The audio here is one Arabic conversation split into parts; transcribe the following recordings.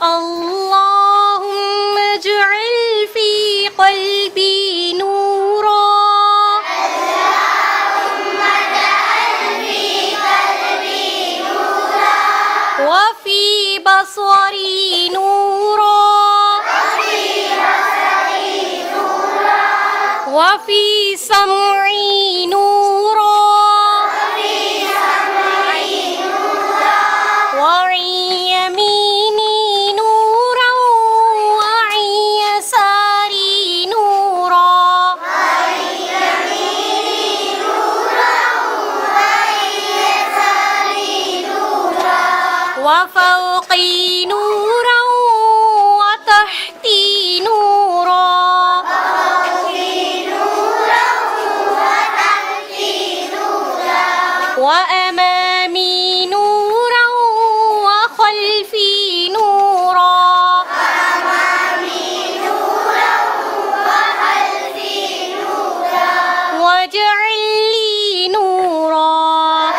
اللهم اجعل في قلبي نورا وفي بصري نورا وفي سمعي نورا وعن يميني نورا وعن يساري نورا وفوقي نورا وتحتي نورا وأمامي نورا وخلفي نورا واجعل لي نورا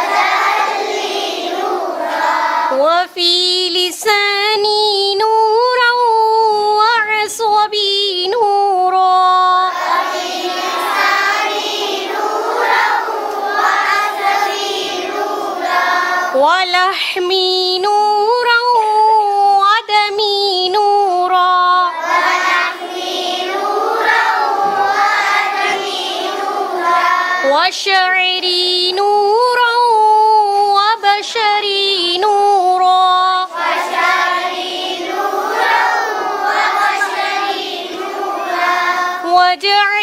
وفي لساني نورا وعصبي نورا ولحمي نورا ودمي نورا وشعري نورا وبشري نورا واجعل